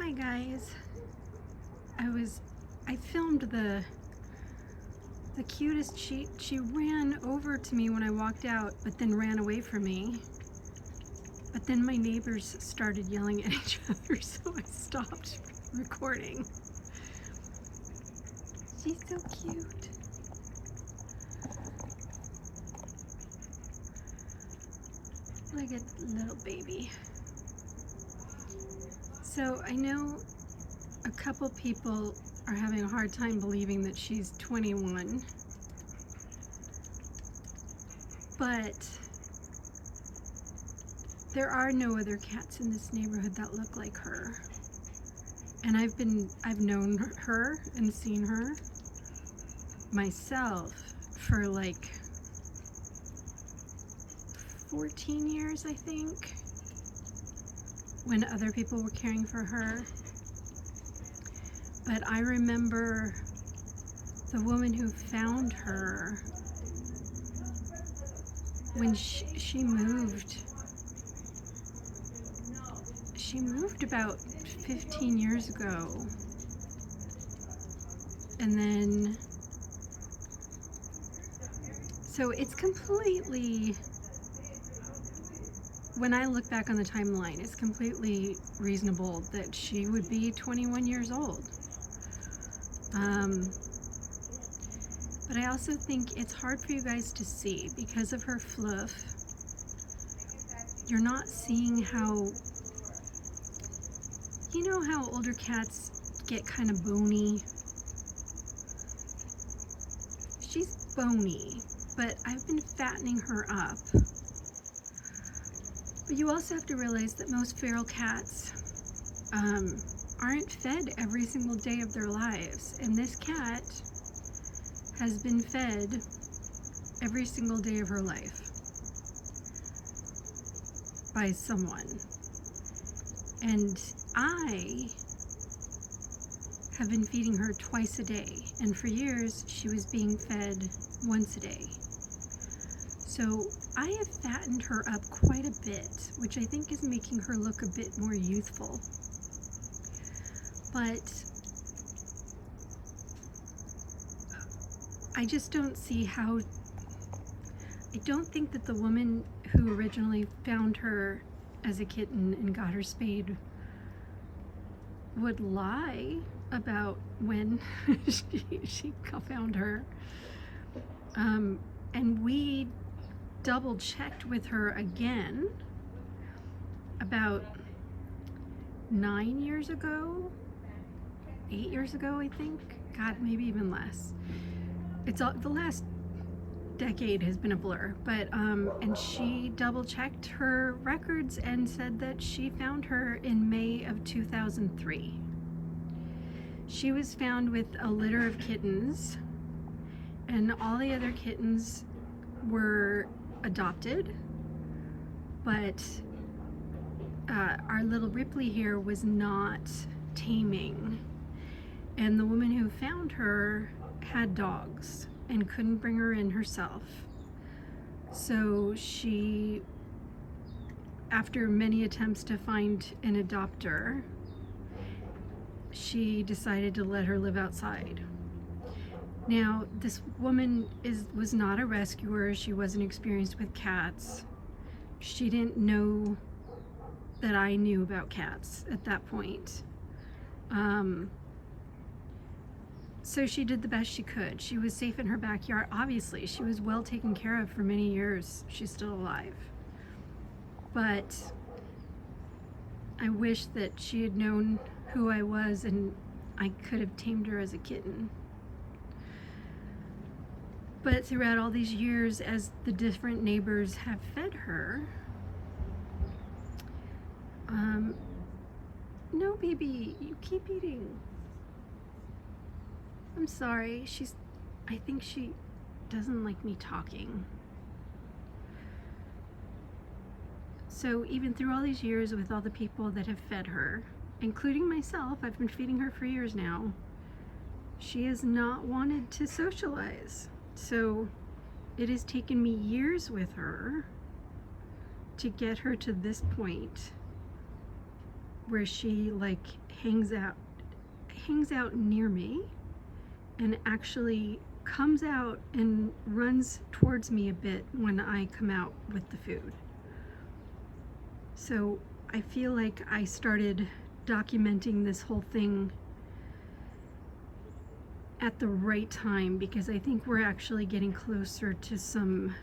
Hi guys. I filmed the cutest. She ran over to me when I walked out, but then ran away from me. But then my neighbors started yelling at each other, so I stopped recording. She's so cute. Like a little baby. So I know a couple people are having a hard time believing that she's 21, but there are no other cats in this neighborhood that look like her. And I've known her and seen her myself for like 14 years, I think, when other people were caring for her. But I remember the woman who found her when she moved. She moved about 15 years ago. And then, so it's completely, when I look back on the timeline, it's completely reasonable that she would be 21 years old. But I also think it's hard for you guys to see because of her fluff. You're not seeing how, you know how older cats get kind of bony? She's bony, but I've been fattening her up. But you also have to realize that most feral cats aren't fed every single day of their lives. And this cat has been fed every single day of her life by someone. And I have been feeding her twice a day. And for years, she was being fed once a day. So I have fattened her up quite a bit, which I think is making her look a bit more youthful. But I just don't see how, I don't think that the woman who originally found her as a kitten and got her spayed would lie about when she found her. And we double checked with her again about 9 years ago, 8 years ago, I think. God, maybe even less. It's all, the last decade has been a blur, but and she double checked her records and said that she found her in May of 2003. She was found with a litter of kittens, and all the other kittens were adopted, but our little Ripley here was not taming. And the woman who found her had dogs and couldn't bring her in herself. So she, after many attempts to find an adopter, she decided to let her live outside. Now, this woman was not a rescuer. She wasn't experienced with cats. She didn't know that I knew about cats at that point. So she did the best she could. She was safe in her backyard. Obviously, she was well taken care of for many years. She's still alive. But I wish that she had known who I was and I could have tamed her as a kitten. But throughout all these years, as the different neighbors have fed her, no, baby, you keep eating. I'm sorry, I think she doesn't like me talking. So even through all these years with all the people that have fed her, including myself, I've been feeding her for years now, she has not wanted to socialize. So it has taken me years with her to get her to this point where she like hangs out near me and actually comes out and runs towards me a bit when I come out with the food. So I feel like I started documenting this whole thing at the right time, because I think we're actually getting closer to some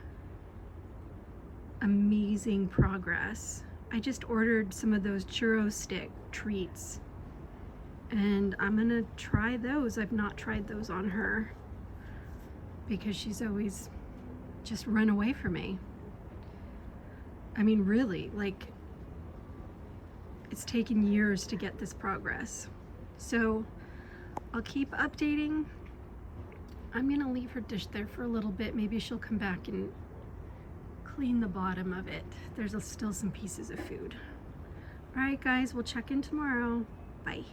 amazing progress. I just ordered some of those churro stick treats and I'm gonna try those. I've not tried those on her because she's always just run away from me. I mean, really, like, it's taken years to get this progress. So I'll keep updating. I'm gonna leave her dish there for a little bit. Maybe she'll come back and clean the bottom of it. There's still some pieces of food. All right, guys, we'll check in tomorrow. Bye.